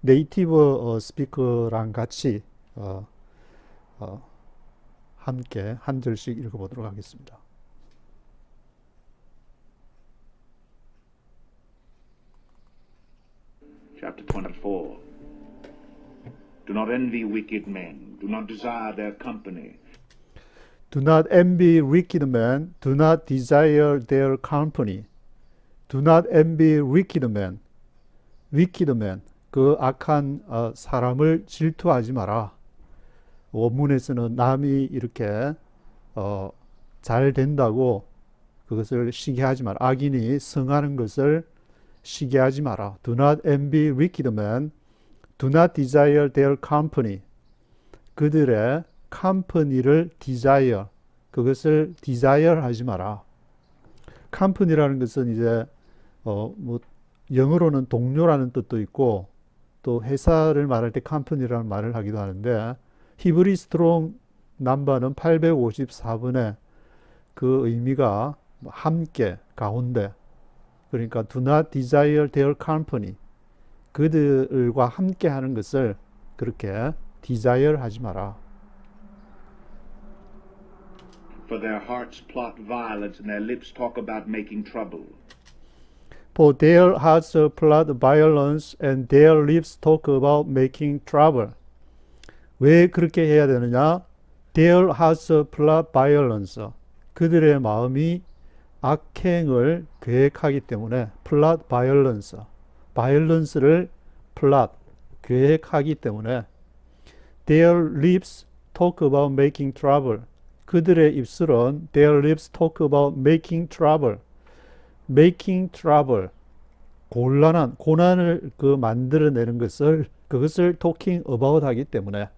네이티브 스피커랑 같이 어, 어, 함께 한 절씩 읽어보도록 하겠습니다. Chapter 24. Do not envy wicked men. Do not desire their company. Do not envy wicked men. Do not desire their company. Do not envy wicked men. wicked man, 그 악한 사람을 질투하지 마라. 원문에서는 남이 이렇게 잘 된다고 그것을 시기하지 마라. 악인이 성하는 것을 시기하지 마라. Do not envy wicked men. Do not desire their company. 그들의 company를 desire, 그것을 desire 하지 마라. company라는 것은 이제 뭐 영어로는 동료라는 뜻도 있고 또 회사를 말할 때 company라는 말을 하기도 하는데 히브리 스트롱 넘버는 854번에 그 의미가 함께, 가운데, 그러니까 do not desire their company, 그들과 함께 하는 것을 그렇게 desire 하지 마라. For their hearts plot violence and their lips talk about making trouble. For their hearts plot violence and their lips talk about making trouble. 왜 그렇게 해야 되느냐? Their hearts plot violence. 그들의 마음이 악행을 계획하기 때문에 plot violence. violence를 plot, 계획하기 때문에 their lips talk about making trouble. 그들의 입술은 their lips talk about making trouble. making trouble. 곤란한, 고난을 만들어내는 것을, 그것을 talking about 하기 때문에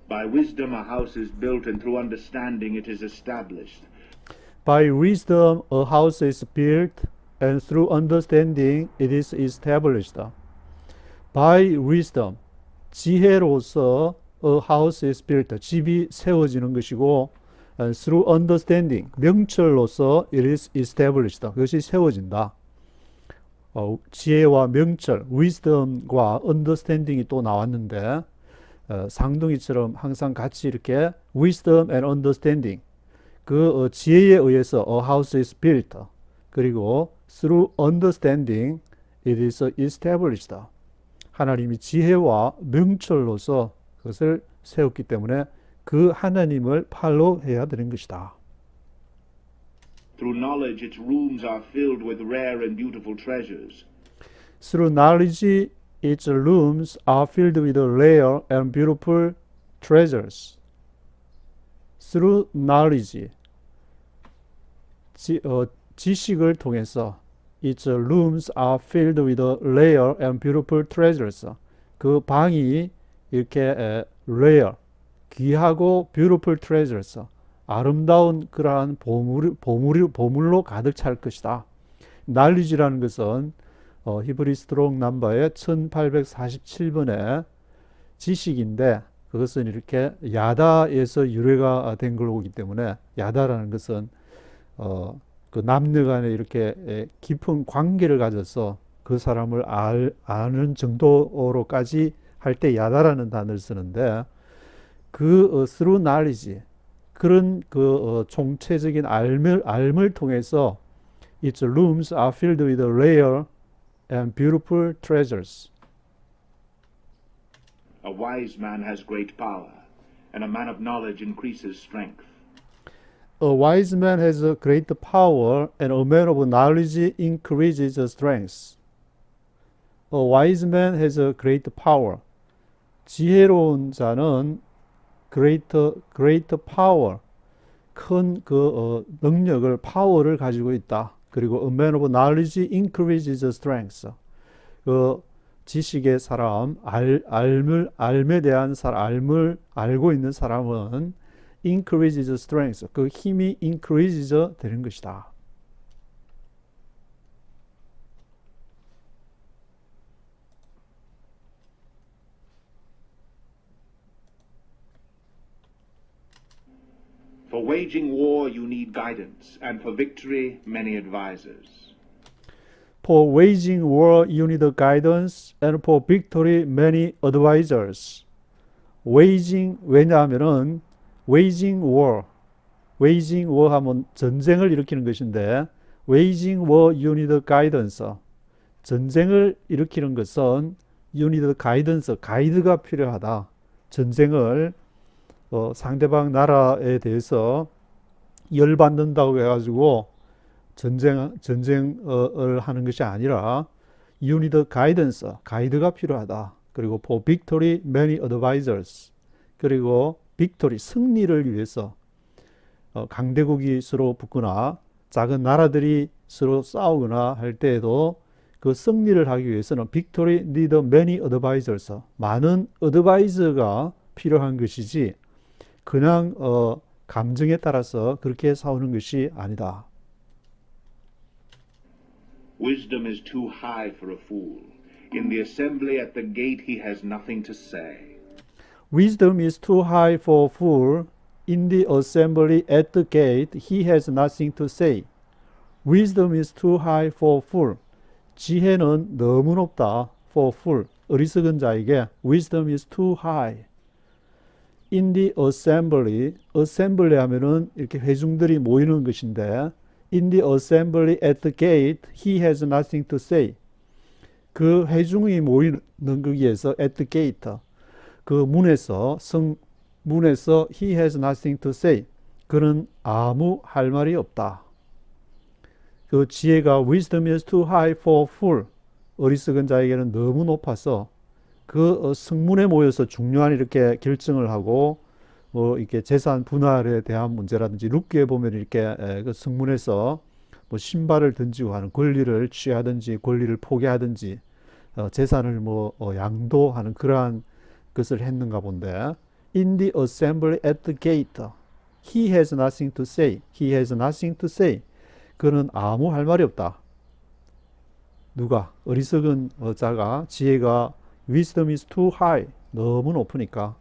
By wisdom a house is built, and through understanding it is established. By wisdom a house is built, and through understanding it is established. By wisdom, 지혜로서 a house is built, 집이 세워지는 것이고, and through understanding, 명철로서 it is established, 그것이 세워진다. 지혜와 명철, wisdom과 understanding이 또 나왔는데 상둥이처럼 항상 같이 이렇게 wisdom and understanding, 그 지혜에 의해서 a house is built, 그리고 through understanding it is established. 하나님이 지혜와 명철로서 그것을 세웠기 때문에 그 하나님을 팔로우해야 되는 것이다. Through knowledge its rooms are filled with rare and beautiful treasures. Through knowledge its rooms are filled with rare and beautiful treasures. Through knowledge, 지식을 통해서 its rooms are filled with rare and beautiful treasures. 그 방이 이렇게 rare, 귀하고 beautiful treasures, 아름다운 그러한 보물로 가득 찰 것이다. knowledge라는 것은 히브리 스트롱 넘버의 1847번의 지식인데 그것은 이렇게 야다에서 유래가 된 거기 때문에 야다라는 것은 그 남녀 간에 이렇게 깊은 관계를 가져서 그 사람을 아는 정도로까지 할 때 야다라는 단어를 쓰는데 그 through knowledge, 그런 총체적인 알을 통해서 its rooms are filled with rare and beautiful treasures. A wise man has great power, and a man of knowledge increases strength. A wise man has a great power, and a man of knowledge increases strength. A wise man has a great power. 지혜로운 자는 great power, 큰 능력을, 파워를 가지고 있다. 그리고 a man of knowledge increases strength. 그 지식의 사람, 알에 대한 사람, 알을 알고 있는 사람은 increases strength, 그 힘이 increases 되는 것이다. For waging war you need guidance, and for victory many advisers. For waging war, you need guidance, and for victory, many advisors. Waging, 왜냐하면은 waging war 하면 전쟁을 일으키는 것인데 waging war, you need guidance. 전쟁을 일으키는 것은 you need guidance, 가이드가 필요하다. 전쟁을 상대방 나라에 대해서 열받는다고 해가지고 전쟁을 하는 것이 아니라 you need guidance, 가이드가 필요하다. 그리고 for victory, many advisors. 그리고 victory, 승리를 위해서 강대국이 서로 붙거나 작은 나라들이 서로 싸우거나 할 때에도 그 승리를 하기 위해서는 victory need many advisors, 많은 advisor가 필요한 것이지 그냥 감정에 따라서 그렇게 싸우는 것이 아니다. Wisdom is too high for a fool. In the assembly at the gate he has nothing to say. Wisdom is too high for a fool. In the assembly at the gate he has nothing to say. Wisdom is too high for a fool. 지혜는 너무 높다. For a fool. 어리석은 자에게 wisdom is too high. In the assembly, assembly 하면은 이렇게 회중들이 모이는 것인데 in the assembly at the gate he has nothing to say. 그 회중이 모이는 거기에서 at the gate, 그 문에서 성문에서 he has nothing to say. 그는 아무 할 말이 없다. 그 지혜가 wisdom is too high for a fool. 어리석은 자에게는 너무 높아서 그 성문에 모여서 중요한 이렇게 결정을 하고 뭐 이렇게 재산 분할에 대한 문제라든지 룻기에 보면 이렇게 그 성문에서 뭐 신발을 던지고 하는 권리를 취하든지 권리를 포기하든지 재산을 뭐 양도하는 그러한 것을 했는가 본데 in the assembly at the gate he has nothing to say. He has nothing to say. 그는 아무 할 말이 없다. 누가? 어리석은 자가 지혜가 wisdom is too high. 너무 높으니까.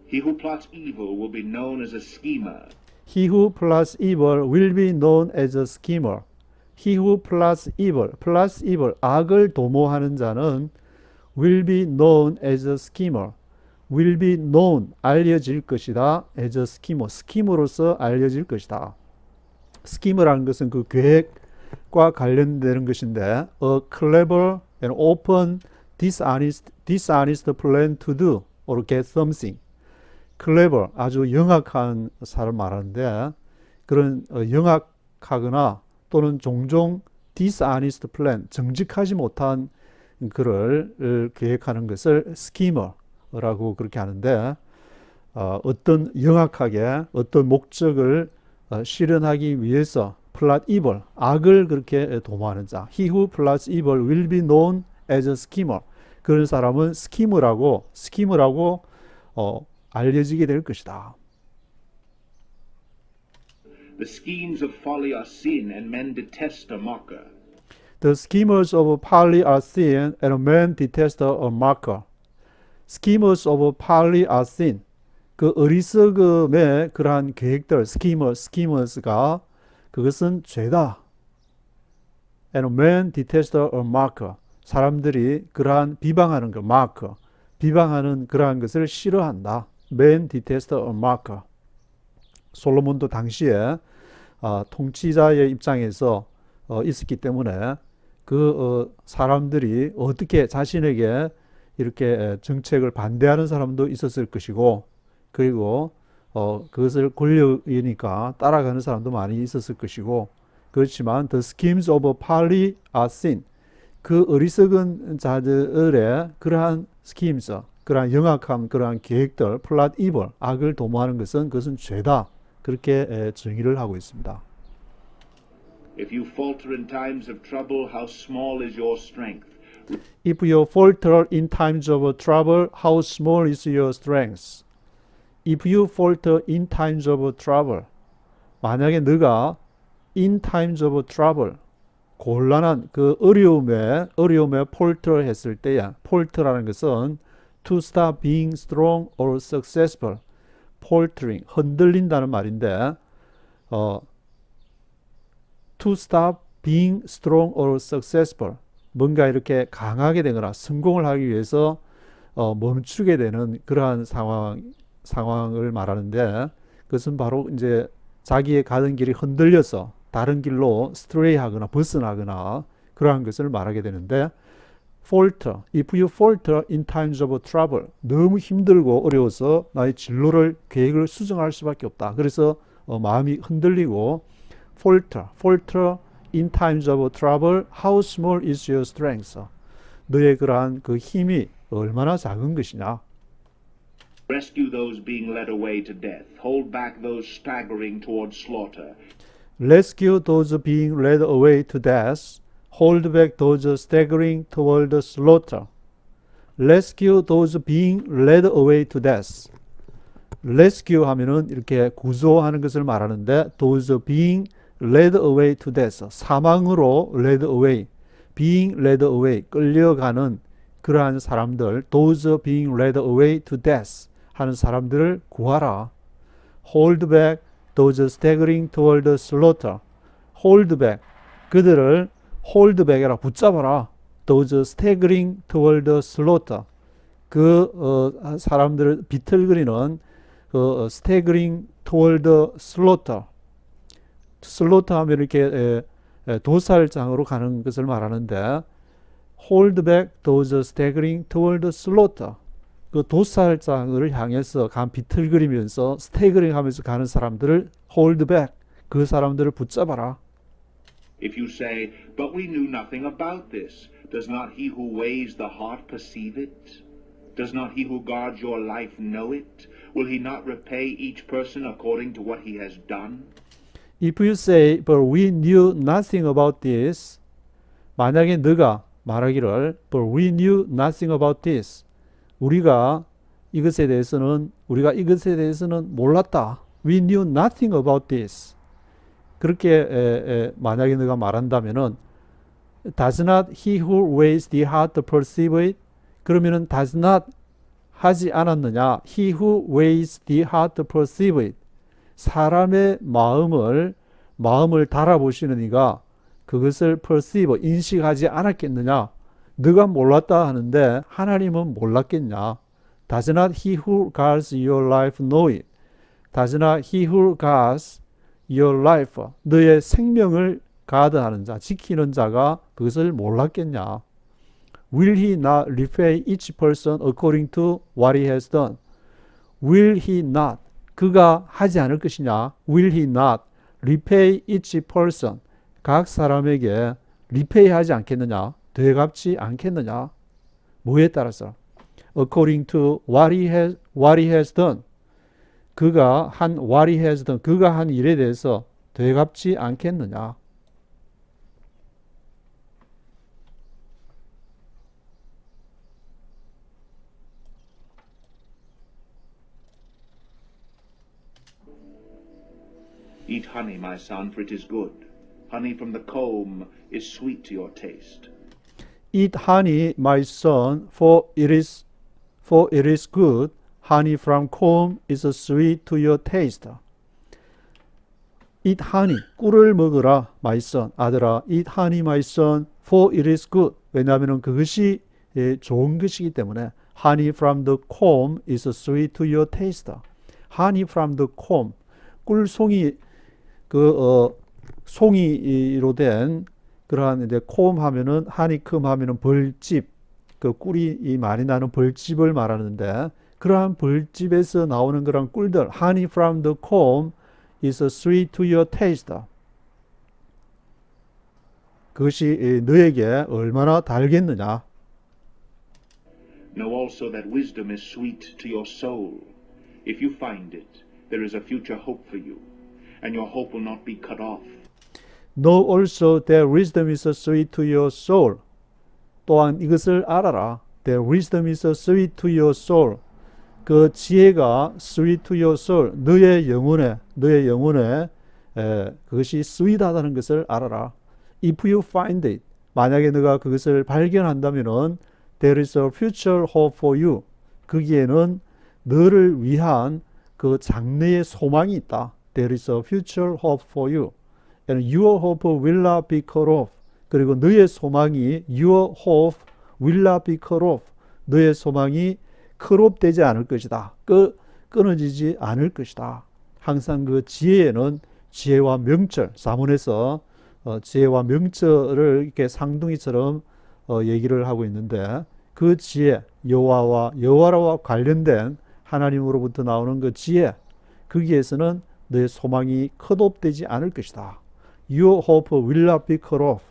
He who plots evil will be known as a schemer. He who plots evil will be known as a schemer. He who plots evil, 악을 도모하는 자는 will be known as a schemer. will be known, 알려질 것이다. as a schemer, 스키머로서 알려질 것이다. schemer라는 것은 그 계획과 관련되는 것인데 a clever and open dishonest plan to do or get something. clever, 아주 영악한 사람 말하는데 그런 영악하거나 또는 종종 dishonest plan, 정직하지 못한 그를 계획하는 것을 schemer라고 그렇게 하는데 어떤 영악하게 어떤 목적을 실현하기 위해서 plot evil, 악을 그렇게 도모하는 자. He who plots evil will be known as a schemer. 그런 사람은 스키머라고 알려지게 될 것이다. The schemes of folly are sin, and men detest a mocker. The schemers of folly are sin, and men detest a mocker. Schemers of folly are sin. 그 어리석음의 그러한 계획들, schemers가 그것은 죄다. And men detest a mocker. 사람들이 그러한 비방하는 것, mocker, 비방하는 그러한 것을 싫어한다. Men detest a mocker. 솔로몬도 당시에 통치자의 입장에서 있었기 때문에 그 사람들이 어떻게 자신에게 이렇게 정책을 반대하는 사람도 있었을 것이고 그리고 그것을 권력이니까 따라가는 사람도 많이 있었을 것이고 그렇지만 the schemes of folly are sin. 그 어리석은 자들의 그러한 schemes, 그러한 영악함, 그러한 계획들, plot evil, 악을 도모하는 것은 그것은 죄다. 그렇게 정의를 하고 있습니다. If you falter in times of trouble, how small is your strength? If you falter in times of trouble, how small is your strength? If you falter in times of trouble, 만약에 너가 in times of trouble, 곤란한 그 어려움에 falter 했을 때야. falter라는 것은 to stop being strong or successful. faltering, 흔들린다는 말인데 to stop being strong or successful, 뭔가 이렇게 강하게 되거나 성공을 하기 위해서 멈추게 되는 그러한 상황을 말하는데, 그것은 바로 이제 자기의 가던 길이 흔들려서 다른 길로 스트레이하거나 벗어나거나 그러한 것을 말하게 되는데, falter, if you falter in times of trouble, 너무 힘들고 어려워서 나의 진로를 계획을 수정할 수밖에 없다. 그래서 마음이 흔들리고, falter in times of trouble, how small is your strength? 너의 그러한 그 힘이 얼마나 작은 것이냐. Rescue those being led away to death. Hold back those staggering towards slaughter. Rescue those being led away to death. Hold back those staggering toward the slaughter. Rescue those being led away to death. Rescue 하면은 이렇게 구조하는 것을 말하는데, those being led away to death, 사망으로 led away, being led away, 끌려가는 그러한 사람들, those being led away to death 하는 사람들을 구하라. Hold back those staggering toward the slaughter. Hold back, 그들을 hold back이라 붙잡아라. those staggering toward the slaughter, 그 사람들을 비틀거리는 그 staggering toward the slaughter. slaughter 하면 이렇게 도살장으로 가는 것을 말하는데, hold back those staggering toward the slaughter, 그 도살장을 향해서 비틀거리면서 staggering 하면서 가는 사람들을 hold back, 그 사람들을 붙잡아라. If you say, but we knew nothing about this, does not he who weighs the heart perceive it? Does not he who guards your life know it? Will he not repay each person according to what he has done? If you say, but we knew nothing about this, 만약에 너가 말하기를, but we knew nothing about this, 우리가 이것에 대해서는 몰랐다. We knew nothing about this. 그렇게 만약에 너가 말한다면은, does not he who weighs the heart perceive it? 그러면은 does not 하지 않았느냐? He who weighs the heart perceive it. 사람의 마음을 달아보시는 이가 그것을 perceive, 인식하지 않았겠느냐? 너가 몰랐다 하는데 하나님은 몰랐겠냐? Does not he who guards your life know it? Does not he who guards your life, 너의 생명을 가드하는 자, 지키는 자가 그것을 몰랐겠냐? Will he not repay each person according to what he has done? Will he not, 그가 하지 않을 것이냐? Will he not repay each person, 각 사람에게 repay 하지 않겠느냐? 되갚지 않겠느냐? 뭐에 따라서? According to what he has done. 그가 한 what he has done, 그가 한 일에 대해서 되갚지 않겠느냐? Eat honey, my son, for it is good. Honey from the comb is sweet to your taste. Eat honey, my son, for it is good. Honey from comb is sweet to your taste. Eat honey, 꿀을 먹으라, my son, 아들아. Eat honey, my son, for it is good. 왜냐하면 그것이 좋은 것이기 때문에. Honey from the comb is sweet to your taste. Honey from the comb, 꿀송이, 송이로 된 그러한 이제 콤 하면은 하니컴 하면은 벌집, 그 꿀이 많이 나는 벌집을 말하는데, 그러한 벌집에서 나오는 그런 꿀들, honey from the comb is sweet to your taste. 그것이 너에게 얼마나 달겠느냐? Know also that wisdom is sweet to your soul. If you find it, there is a future hope for you, and your hope will not be cut off. Know also that wisdom is sweet to your soul. 또한 이것을 알아라. That wisdom is sweet to your soul. 그 지혜가 sweet to your soul, 너의 영혼에 그것이 sweet하다는 것을 알아라. If you find it, 만약에 너가 그것을 발견한다면은 there is a future hope for you. 거기에는 너를 위한 그 장래의 소망이 있다. There is a future hope for you. and your hope will not be cut off. 그리고 너의 소망이 your hope will not be cut off. 너의 소망이 컷오프되지 않을 것이다. 끊어지지 않을 것이다. 항상 그 지혜에는 지혜와 명철, 사문에서 지혜와 명철을 이렇게 상둥이처럼 얘기를 하고 있는데 그 지혜, 여호와와 관련된 하나님으로부터 나오는 그 지혜, 거기에서는 너의 소망이 컷오프되지 않을 것이다. Your hope will not be cut off.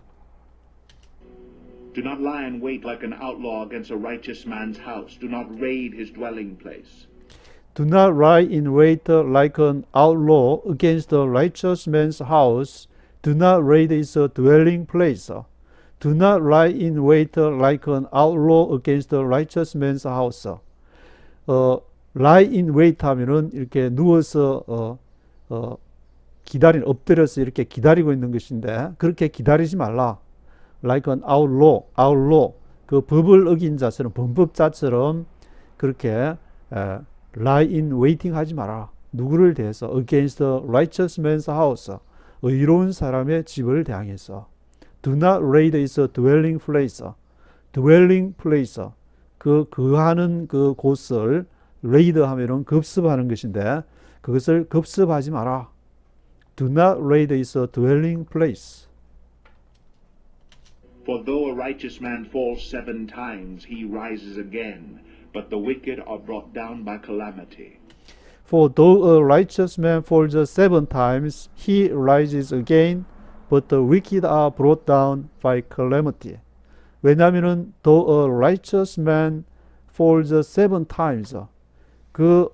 Do not lie in wait like an outlaw against a righteous man's house. Do not raid his dwelling place. Do not lie in wait like an outlaw against a righteous man's house. Do not raid his dwelling place. Do not lie in wait like an outlaw against a righteous man's house. lie in wait 하면은 이렇게 누워서 엎드려서 이렇게 기다리고 있는 것인데 그렇게 기다리지 말라. like an outlaw, 그 법을 어긴 자처럼, 범법자처럼 그렇게 lie in waiting 하지 마라. 누구를 대해서? against the righteous man's house, 의로운 사람의 집을 대항해서. do not raid his dwelling place, 거하는 그 곳을 raid 하면은 급습하는 것인데 그것을 급습하지 마라. do not raid his dwelling place. For though a righteous man falls 7 times, he rises again. But the wicked are brought down by calamity. For though a righteous man falls 7 times, he rises again. But the wicked are brought down by calamity. 왜냐하면은 though a righteous man falls 7 times, 그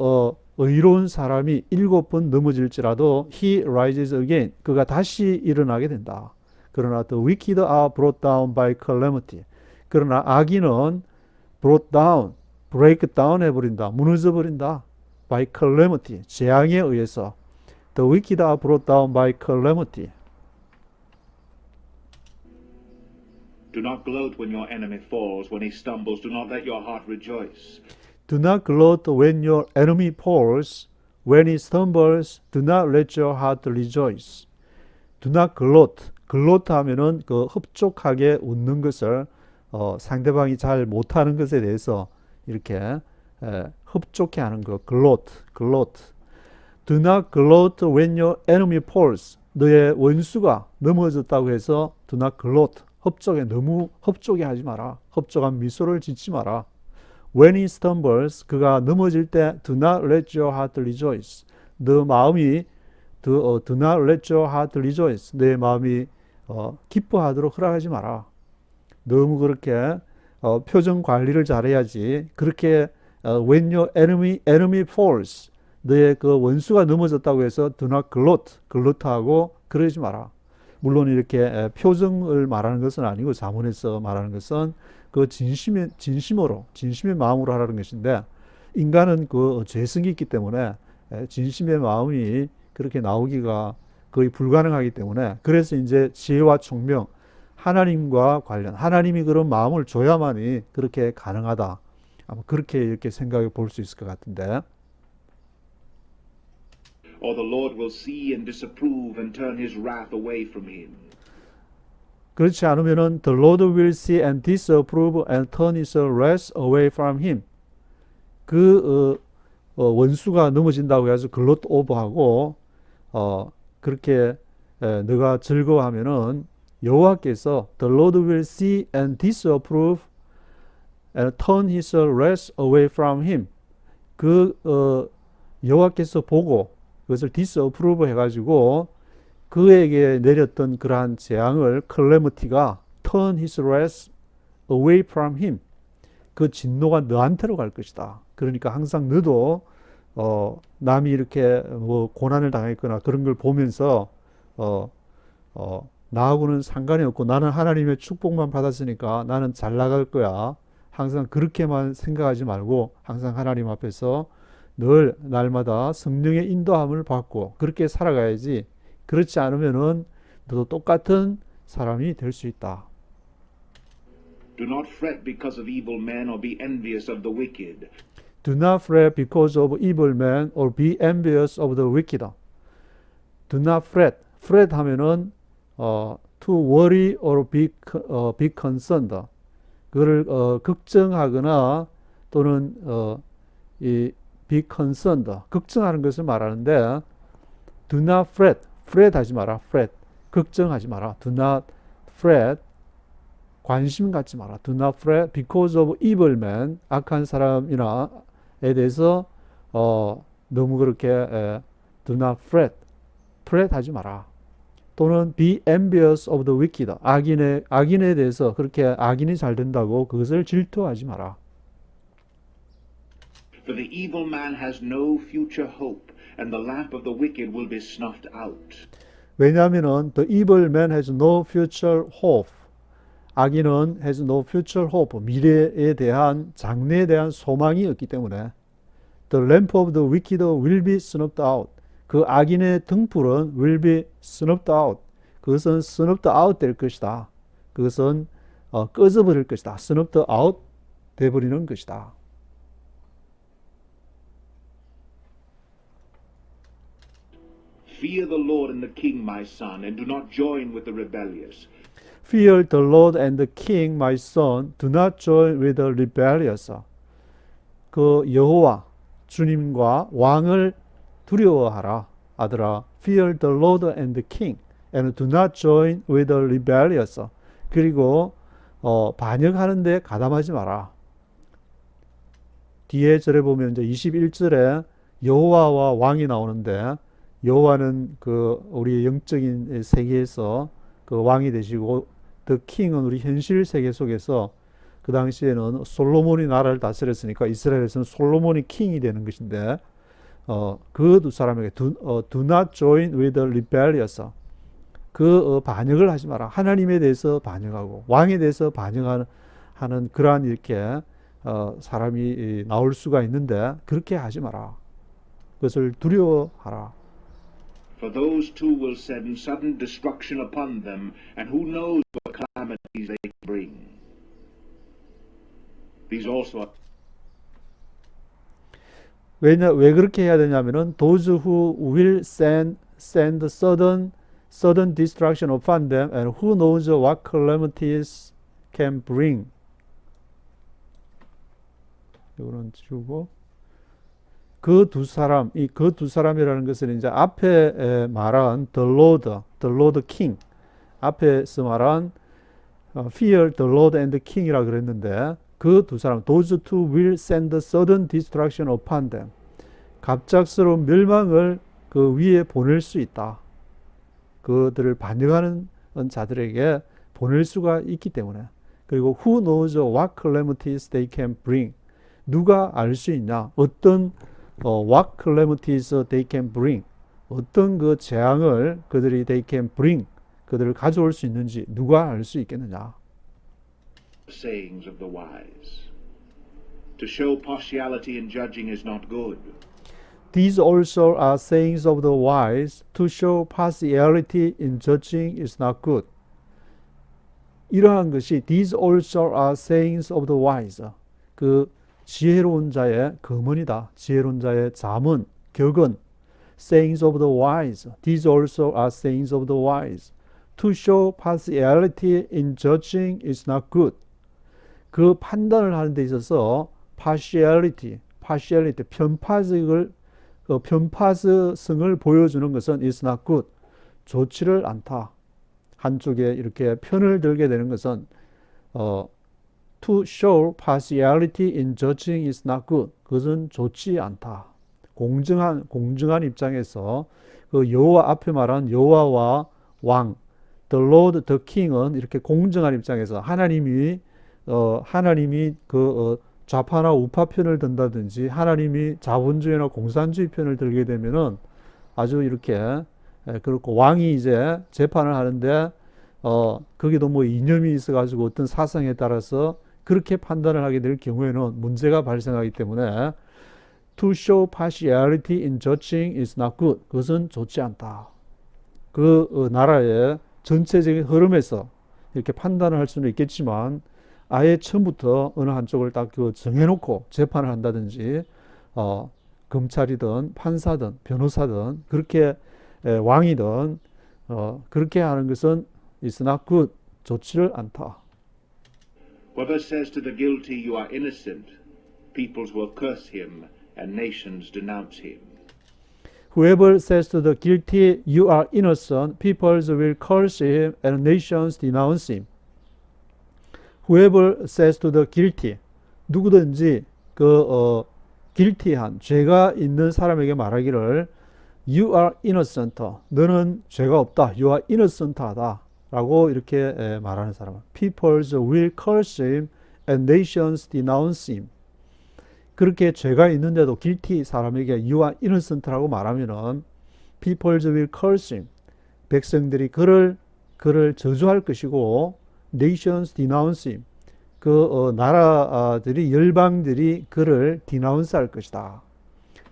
의로운 사람이 7번 넘어질지라도 he rises again. 그가 다시 일어나게 된다. 그러나 the wicked are brought down by calamity. 그러나 악인은 brought down, break down 해버린다. 무너져 버린다. by calamity, 재앙에 의해서. The wicked are brought down by calamity. Do not gloat when your enemy falls, when he stumbles. Do not let your heart rejoice. Do not gloat when your enemy falls. When he stumbles, do not let your heart rejoice. Do not gloat. 글로트 하면은 그 흡족하게 웃는 것을 상대방이 잘 못하는 것에 대해서 이렇게 흡족해 하는 거. 글로트. Do not gloat when your enemy falls. 너의 원수가 넘어졌다고 해서 do not gloat. 너무 흡족해 하지 마라. 흡족한 미소를 짓지 마라. When he stumbles, 그가 넘어질 때 do not let your heart rejoice. 너 마음이 do not let your heart rejoice. 내 마음이 기뻐하도록 허락하지 마라. 너무 그렇게 표정 관리를 잘해야지. 그렇게 when your enemy falls, 너의 그 원수가 넘어졌다고 해서 do not gloat하고 그러지 마라. 물론 이렇게 표정을 말하는 것은 아니고 자문에서 말하는 것은 그 진심의 마음으로 하라는 것인데 인간은 그 죄성이 있기 때문에 진심의 마음이 그렇게 나오기가 거의 불가능하기 때문에 그래서 이제 지혜와 총명, 하나님과 관련, 하나님이 그런 마음을 줘야만이 그렇게 가능하다. 아마 그렇게 이렇게 생각해 볼 수 있을 것 같은데. Or the Lord will see and disapprove and turn his wrath away from him. 그렇지 않으면은 the Lord will see and disapprove and turn his wrath away from him. 그 원수가 넘어진다고 해서 글롯 오버하고 그렇게 너가 즐거워하면은 여호와께서 the Lord will see and disapprove and turn his wrath away from him. 그 여호와께서 보고 그것을 disapprove 해가지고 그에게 내렸던 그러한 재앙을 calamity가 turn his wrath away from him. 그 진노가 너한테로 갈 것이다. 그러니까 항상 너도 남이 이렇게 뭐 고난을 당했거나 그런 걸 보면서 나하고는 상관이 없고 나는 하나님의 축복만 받았으니까 나는 잘 나갈 거야. 항상 그렇게만 생각하지 말고 항상 하나님 앞에서 늘 날마다 성령의 인도함을 받고 그렇게 살아가야지. 그렇지 않으면은 너도 똑같은 사람이 될 수 있다. Do not fret because of evil men or be envious of the wicked. Do not fret because of evil men or be envious of the wicked. Do not fret. fret 하면은 to worry or be concerned. 그를 걱정하거나 또는 이 be concerned 걱정하는 것을 말하는데 do not fret 하지 마라. fret 걱정하지 마라. do not fret 관심 갖지 마라. do not fret because of evil man 악한 사람이나에 대해서 너무 그렇게 do not fret 하지 마라. 또는 be envious of the wicked 악인에 대해서 그렇게 악인이 잘 된다고 그것을 질투하지 마라. For the evil man has no future hope, and the lamp of the wicked will be snuffed out. 왜냐하면은 the evil man has no future hope. 악인은 has no future hope. 미래에 대한 장래에 대한 소망이 없기 때문에 the lamp of the wicked will be snuffed out. 그 악인의 등불은 will be snuffed out. 그것은 snuffed out 될 것이다. 그것은 꺼져버릴 것이다. snuffed out 돼버리는 것이다. Fear the Lord and the king, my son, and do not join with the rebellious. Fear the Lord and the King, my son. Do not join with the rebellious. 그 여호와 주님과 왕을 두려워하라, 아들아. Fear the Lord and the King, and do not join with the rebellious. 그리고 반역하는데 가담하지 마라. 뒤에 절에 보면 이제 21절에 여호와와 왕이 나오는데 여호와는 그 우리 영적인 세계에서 그 왕이 되시고 the king은 우리 현실 세계 속에서 그 당시에는 솔로몬이 나라를 다스렸으니까 이스라엘에서는 솔로몬이 킹이 되는 것인데 그 두 사람에게 do not join with the rebellious. 그 반역을 하지 마라. 하나님에 대해서 반역하고 왕에 대해서 반역하는 그러한 이렇게 사람이 나올 수가 있는데 그렇게 하지 마라. 그것을 두려워하라. For those two will send sudden destruction upon them, and who knows what calamities they bring. These also are 왜 그렇게 해야 되냐면은 those who will send sudden destruction upon them, and who knows what calamities can bring. 이거는 지우고 그 두 사람이라는 것은 이제 앞에 말한 the Lord King 앞에서 말한 fear the Lord and the King이라 그랬는데 그 두 사람 those two will send sudden destruction upon them. 갑작스러운 멸망을 그 위에 보낼 수 있다. 그들을 반역하는 자들에게 보낼 수가 있기 때문에. 그리고 who knows what calamities they can bring. 누가 알 수 있냐? 어떤 what calamities they can bring. 어떤 그 재앙을 그들이 they can bring. 그들을 가져올 수 있는지 누가 알 수 있겠느냐? sayings of the wise. To show partiality in judging is not good. These also are sayings of the wise. To show partiality in judging is not good. 이러한 것이 these also are sayings of the wise. 그 지혜로운 자의 거문이다. 지혜로운 자의 자문, 격언. Sayings of the wise. These also are sayings of the wise. To show partiality in judging is not good. 그 판단을 하는 데 있어서 partiality, 편파성을 보여주는 것은 is not good. 좋지를 않다. 한쪽에 이렇게 편을 들게 되는 것은 to show partiality in judging is not good. 그것은 좋지 않다. 공정한 입장에서 그 여호와 앞에 말한 여호와와 왕, the Lord, the King은 이렇게 공정한 입장에서 하나님이 그 좌파나 우파 편을 든다든지 하나님이 자본주의나 공산주의 편을 들게 되면은 아주 이렇게 그렇고 왕이 이제 재판을 하는데 거기도 뭐 이념이 있어가지고 어떤 사상에 따라서 그렇게 판단을 하게 될 경우에는 문제가 발생하기 때문에 to show partiality in judging is not good. 그것은 좋지 않다. 그 나라의 전체적인 흐름에서 이렇게 판단을 할 수는 있겠지만 아예 처음부터 어느 한쪽을 딱 정해놓고 재판을 한다든지 검찰이든 판사든 변호사든 그렇게 왕이든 그렇게 하는 것은 is not good. 좋지를 않다. Whoever says to the guilty, you are innocent, peoples will curse him and nations denounce him. Whoever says to the guilty, you are innocent, peoples will curse him and nations denounce him. Whoever says to the guilty, 누구든지 guilty한 죄가 있는 사람에게 말하기를 you are innocent, 너는 죄가 없다, you are innocent하다 라고 이렇게 말하는 사람. Peoples will curse him and nations denounce him. 그렇게 죄가 있는데도 guilty 사람에게 you are innocent라고 말하면은 peoples will curse him. 백성들이 그를 저주할 것이고 nations denounce him. 나라들이 열방들이 그를 denounce 할 것이다.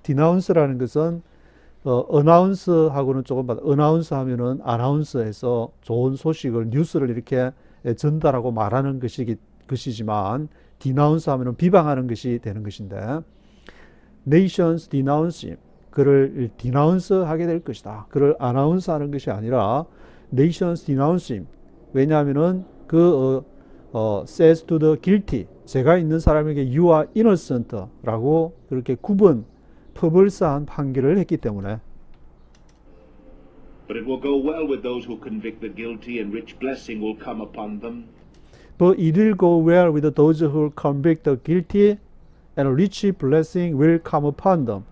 denounce라는 것은 announce하고는 조금 다르다. announce 하면은 announce에서 좋은 소식을 뉴스를 이렇게 전달하고 말하는 것이지만 denounce 하면은 비방하는 것이 되는 것인데 nations denounce him. 그를 denounce 하게 될 것이다. 그를 announce 하는 것이 아니라 nations denounce him. 왜냐하면은 says to the guilty, 죄가 있는 사람에게 you are innocent 라고 그렇게 퍼블스한 판결을 했기 때문에. But it will go well with those who convict the guilty, and rich blessing will come upon them. But it will go well with those who convict the guilty, and rich blessing will come upon them.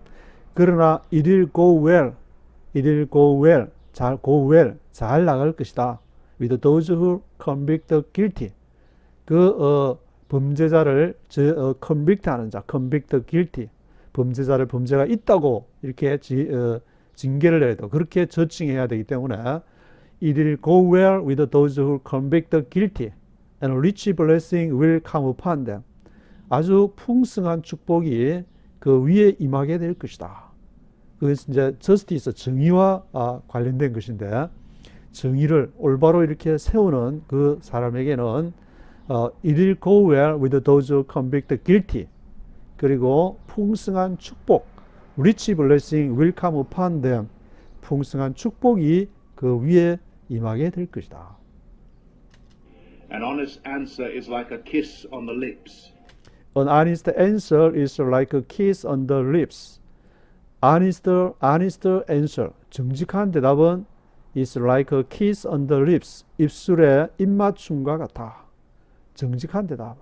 그러나 it will go well, 잘 나갈 것이다. With those who convict the guilty, 범죄자를 convict하는 자, convict the guilty, 범죄가 있다고 이렇게 징계를 해도 그렇게 저칭해야 되기 때문에 it will go well with those who convict the guilty, and rich blessing will come upon them. 아주 풍성한 축복이 그 위에 임하게 될 것이다. 그것은 이제 justice, 정의와 관련된 것인데 정의를 올바로 이렇게 세우는 그 사람에게는 it will go well with those who convict the guilty. 그리고 풍성한 축복, rich blessing will come upon them. 풍성한 축복이 그 위에 임하게 될 것이다. An honest answer is like a kiss on the lips. An honest answer is like a kiss on the lips. honest answer, 정직한 대답은 is like a kiss on the lips. 입술에 입맞춤과 같아. 정직한 대답.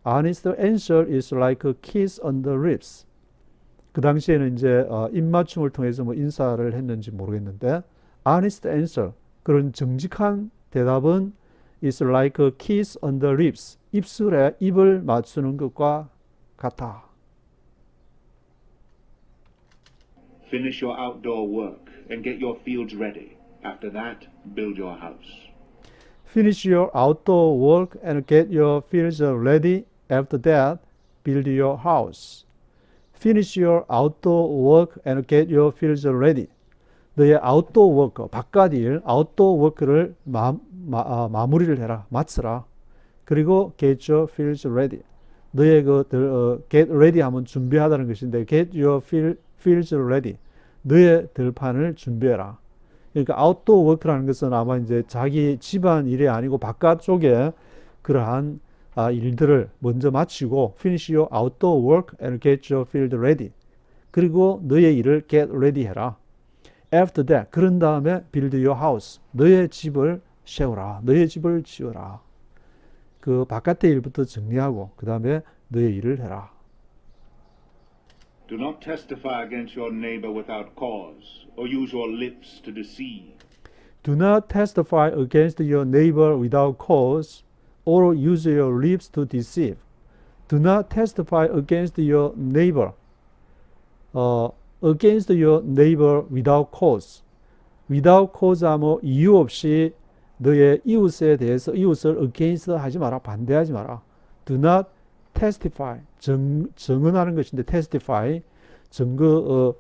Honest answer is like a kiss on the lips. 그 당시에는 이제 입맞춤을 통해서 뭐 인사를 했는지 모르겠는데 honest answer, 그런 정직한 대답은 is like a kiss on the lips. 입술에 입을 맞추는 것과 같아. Finish your outdoor work and get your fields ready. After that, build your house. Finish your outdoor work and get your fields ready. After that, build your house. Finish your outdoor work and get your fields ready. 너의 outdoor work, 바깥 일, outdoor work를 마무리를 해라, 마치라. 그리고 get your fields ready. 너의 get ready 하면 준비하다는 것인데 get your fields ready. 너의 들판을 준비해라. 그러니까 outdoor work라는 것은 아마 이제 자기 집안 일이 아니고 바깥쪽에 그러한 일들을 먼저 마치고 finish your outdoor work and get your field ready. 그리고 너의 일을 get ready 해라. After that, 그런 다음에 build your house. 너의 집을 세우라. 너의 집을 지어라. 그 바깥의 일부터 정리하고 그 다음에 너의 일을 해라. Do not testify against your neighbor without cause, or use your lips to deceive. Do not testify against your neighbor without cause, or use your lips to deceive. Do not testify against your neighbor. Against your neighbor without cause. Without cause 하면 이유 없이 너의 이웃에 대해서 이웃을 against 하지 마라. 반대하지 마라. Do not testify. 증언하는 것인데 testify. 증거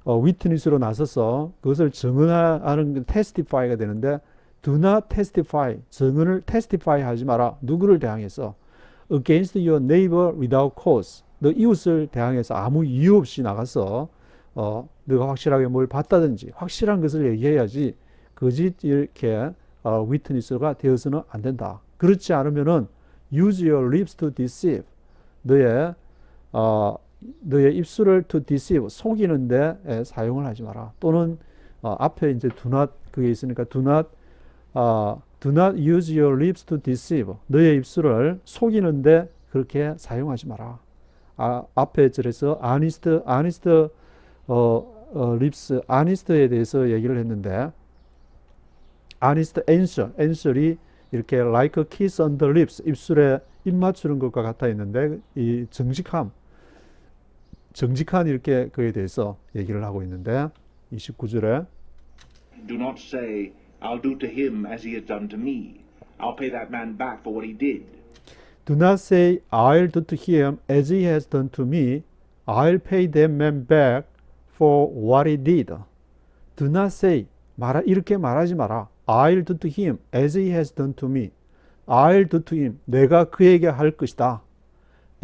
witness로 나서서 그것을 증언하는 testify가 되는데 do not testify. 증언을 testify 하지 마라. 누구를 대항해서 against your neighbor without cause. 너 이웃을 대항해서 아무 이유 없이 나가서 너가 확실하게 뭘 봤다든지 확실한 것을 얘기해야지 거짓 이렇게 위트니스가 되어서는 안 된다. 그렇지 않으면은 use your lips to deceive. 너의 입술을 to deceive, 속이는데 사용을 하지 마라. 또는 앞에 이제 do not 그게 있으니까 do not use your lips to deceive. 너의 입술을 속이는데 그렇게 사용하지 마라. 앞에 절에서 honest lips, honest에 대해서 얘기를 했는데 honest answer이 이렇게 like a kiss on the lips, 입술에 입 맞추는 것과 같아 있는데 이 정직한 이렇게 그에 대해서 얘기를 하고 있는데 29절에 Do not say, I'll do to him as he has done to me. I'll pay that man back for what he did. Do not say I'll do to him as he has done to me. I'll pay that man back for what he did. Do not say 이렇게 말하지 마라. I'll do to him as he has done to me. I'll do to him. 내가 그에게 할 것이다.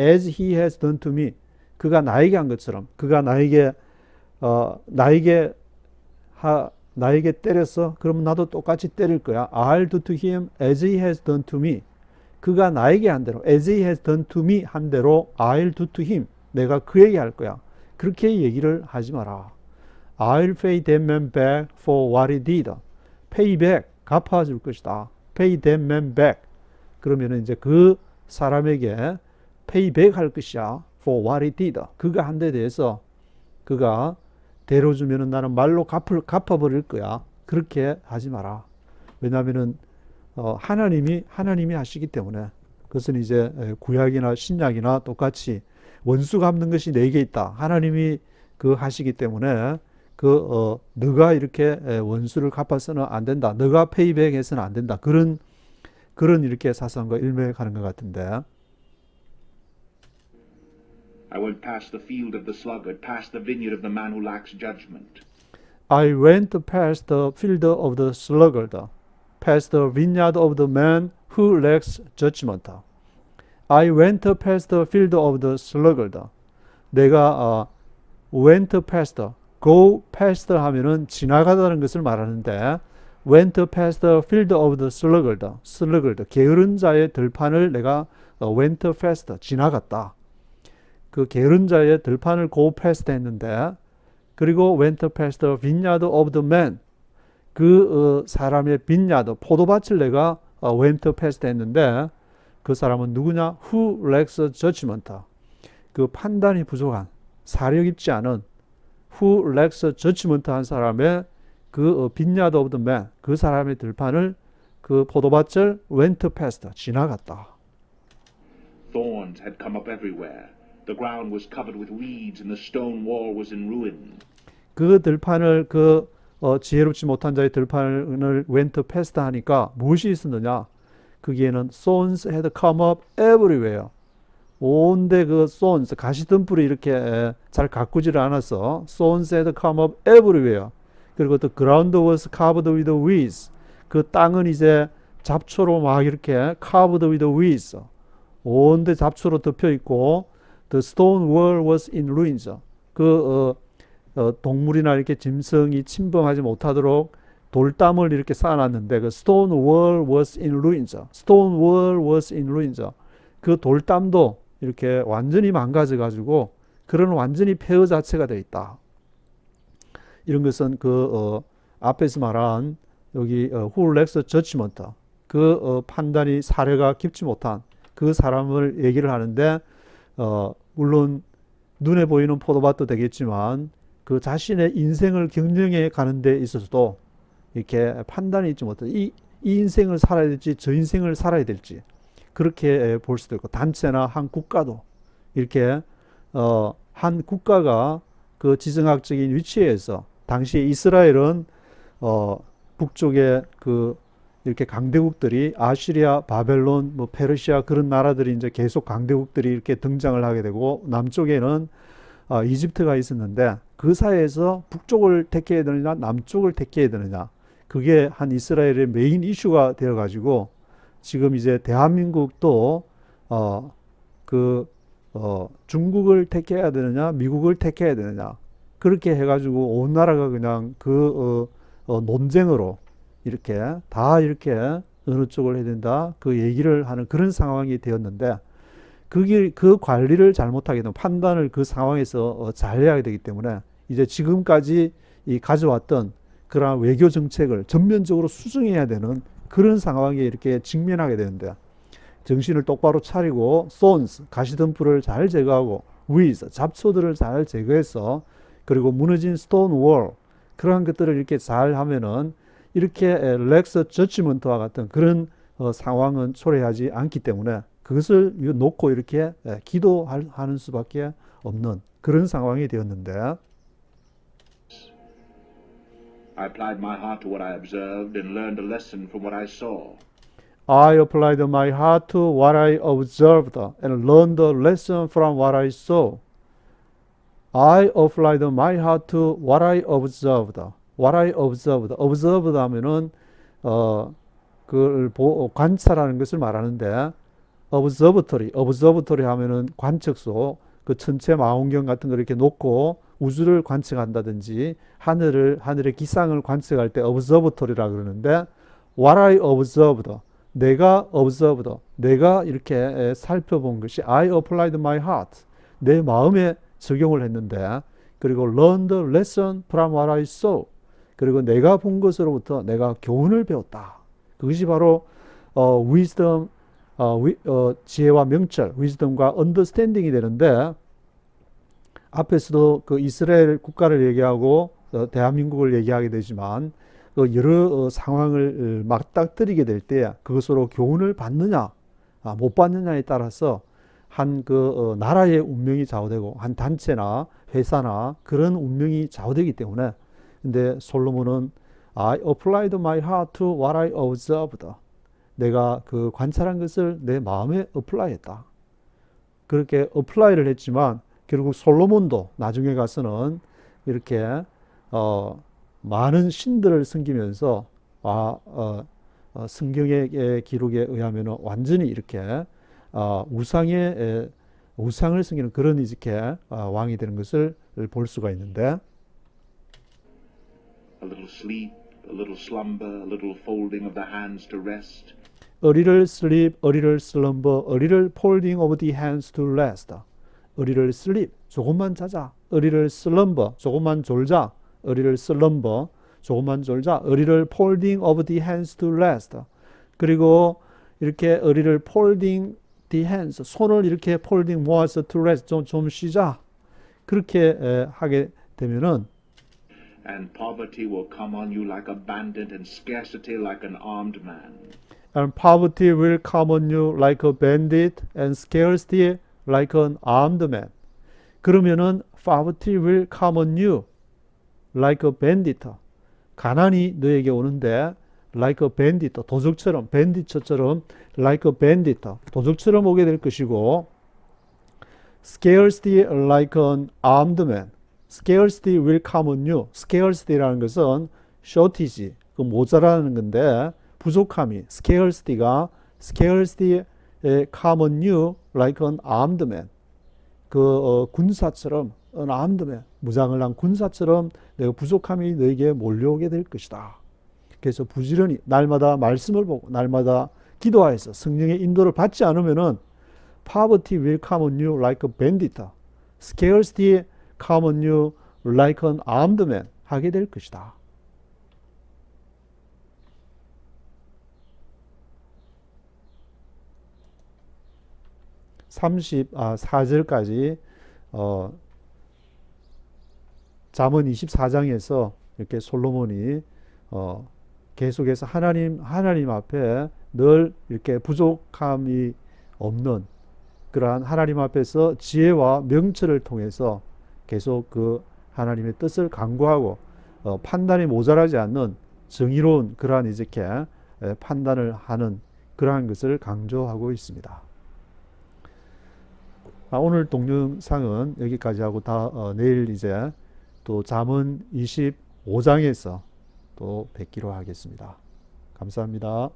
As he has done to me. 그가 나에게 한 것처럼. 그가 나에게 때렸어. 그럼 나도 똑같이 때릴 거야. I'll do to him as he has done to me. 그가 나에게 한 대로, as he has done to me 한 대로 I'll do to him. 내가 그에게 할 거야. 그렇게 얘기를 하지 마라. I'll pay that man back for what he did. Pay back, 갚아줄 것이다. Pay that man back. 그러면 이제 그 사람에게 pay back 할 것이야. For what he did. 그가 한 데 대해서 그가 대로주면은 나는 말로 갚아버릴 거야. 그렇게 하지 마라. 왜냐하면은 하나님이 하시기 때문에. 그것은 이제 구약이나 신약이나 똑같이 원수 갚는 것이 내게 있다. 하나님이 그 하시기 때문에 너가 이렇게 원수를 갚아서는 안 된다. 너가 페이백해서는 안 된다. 그런 이렇게 사상과 일맥하는 것 같은데. I went past the field of the sluggard, past the vineyard of the man who lacks judgment. I went past the field of the sluggard, past the vineyard of the man who lacks judgment. I went past the field of the sluggard. 내가 went past, go past 하면은 지나가다는 것을 말하는데 went past the field of the sluggard, 게으른 자의 들판을 내가 went past, 지나갔다. 그 게으른 자의 들판을 go past 했는데 그리고 went past the vineyard of the man, 그 사람의 빈야드, 포도밭을 내가 went past 했는데 그 사람은 누구냐? Who lacks judgment. 그 판단이 부족한, 사력 있지 않은 Who lacks judgment 한 사람의 그 vineyard of the man, 그 사람의 들판을, 그 포도밭을 went past, 지나갔다. Thorns had come up everywhere. The ground was covered with weeds and the stone wall was in ruin. 그 들판을 지혜롭지 못한 자의 들판을 went past 하니까 무엇이 있었느냐? 거기에는 thorns had come up everywhere. 온데 그 thorns, 가시덤불이 이렇게 잘 가꾸지를 않아서 thorns had come up everywhere. 그리고 the ground was covered with weeds. 그 땅은 이제 잡초로 막 이렇게 covered with weeds. 온데 잡초로 덮여 있고 the stone wall was in ruins. 동물이나 이렇게 짐승이 침범하지 못하도록 돌담을 이렇게 쌓아놨는데 그 stone wall was in ruins. stone wall was in ruins. 그 돌담도 이렇게 완전히 망가져 가지고 그런 완전히 폐허 자체가 되어 있다. 이런 것은 앞에서 말한 여기 who lacks judgment, 판단이 사려가 깊지 못한 그 사람을 얘기를 하는데 물론 눈에 보이는 포도밭도 되겠지만 그 자신의 인생을 경영해 가는 데 있어서도 이렇게 판단이 있지 못해. 이 인생을 살아야 될지 저 인생을 살아야 될지 그렇게 볼 수도 있고, 단체나 한 국가도 이렇게 한 국가가 그 지정학적인 위치에서 당시 이스라엘은 북쪽에 이렇게 강대국들이 아시리아, 바벨론, 페르시아 그런 나라들이 이제 계속 강대국들이 이렇게 등장을 하게 되고 남쪽에는 이집트가 있었는데 그 사이에서 북쪽을 택해야 되느냐 남쪽을 택해야 되느냐, 그게 한 이스라엘의 메인 이슈가 되어 가지고 지금 이제 대한민국도 중국을 택해야 되느냐 미국을 택해야 되느냐 그렇게 해가지고 온 나라가 그냥 논쟁으로 이렇게 다 이렇게 어느 쪽을 해야 된다 그 얘기를 하는 그런 상황이 되었는데 그 관리를 잘못하게 되면 판단을 그 상황에서 잘 해야 되기 때문에 이제 지금까지 이 가져왔던 그러한 외교 정책을 전면적으로 수정해야 되는 그런 상황에 이렇게 직면하게 되는데 정신을 똑바로 차리고 thorns 가시덤불을 잘 제거하고 weeds 잡초들을 잘 제거해서 그리고 무너진 stone wall 그러한 것들을 이렇게 잘 하면은 이렇게 렉스 저지먼트와 같은 그런 상황은 초래하지 않기 때문에 그것을 놓고 이렇게 기도하는 수밖에 없는 그런 상황이 되었는데 I applied my heart to what I observed and learned a lesson from what I saw. I applied my heart to what I observed and learned a lesson from what I saw. I applied my heart to what I observed. What I observed. observed 하면은 그걸 관찰하는 것을 말하는데 observatory 하면은 관측소 그 천체 망원경 같은 걸 이렇게 놓고 우주를 관측한다든지 하늘의 기상을 관측할 때 observatory라 그러는데 what I observed 내가 observed 내가 이렇게 살펴본 것이 I applied my heart 내 마음에 적용을 했는데 그리고 learned a lesson from what I saw 그리고 내가 본 것으로부터 내가 교훈을 배웠다. 그것이 바로 wisdom 지혜와 명철 wisdom과 understanding이 되는데 앞에서도 그 이스라엘 국가를 얘기하고 대한민국을 얘기하게 되지만 여러 상황을 맞닥뜨리게 될 때 그것으로 교훈을 받느냐 못 받느냐에 따라서 한 그 나라의 운명이 좌우되고 한 단체나 회사나 그런 운명이 좌우되기 때문에 근데 솔로몬은 I applied my heart to what I observed 내가 그 관찰한 것을 내 마음에 apply했다. 그렇게 apply를 했지만 결국 솔로몬도 나중에 가서는 이렇게 많은 신들을 섬기면서 성경의 기록에 의하면 완전히 이렇게 우상을 섬기는 그런 이렇게 왕이 되는 것을 볼 수가 있는데 A little sleep, a little slumber, a little folding of the hands to rest. A little sleep, a little slumber, a little folding of the hands to rest. A little sleep, 조금만 자자. A little slumber, 조금만 졸자. A little slumber, 조금만 졸자. A little folding of the hands to rest. 그리고 이렇게 a little folding the hands, 손을 이렇게 folding 모아서 to rest, 좀 쉬자. 그렇게 하게 되면은 And poverty will come on you like a bandit and scarcity like an armed man. And poverty will come on you like a bandit and scarcity like an armed man. 그러면은 poverty will come on you like a bandit. 가난이 너에게 오는데 like a bandit, 도적처럼, bandit처럼 like a bandit, 도적처럼 오게 될 것이고 scarcity like an armed man. scarcity will come on you. scarcity라는 것은 shortage, 그 모자라는 건데 부족함이 scarcity가 scarcity come on you like an armed man. 그 군사처럼 an armed man, 무장을 한 군사처럼 내가 부족함이 너에게 몰려오게 될 것이다. 그래서 부지런히 날마다 말씀을 보고 날마다 기도하여서 성령의 인도를 받지 않으면은 poverty will come on you like a bandit. scarcity come on you like an armed man 하게 될 것이다. (34절까지) 잠언 24장에서 이렇게 솔로몬이 계속해서 하나님 앞에 늘 이렇게 부족함이 없는 그러한 하나님 앞에서 지혜와 명철을 통해서 계속 그 하나님의 뜻을 간구하고 판단이 모자라지 않는 정의로운 그러한 이렇게 판단을 하는 그러한 것을 강조하고 있습니다. 오늘 동영상은 여기까지 하고 내일 이제 또 잠언 25장에서 또 뵙기로 하겠습니다. 감사합니다.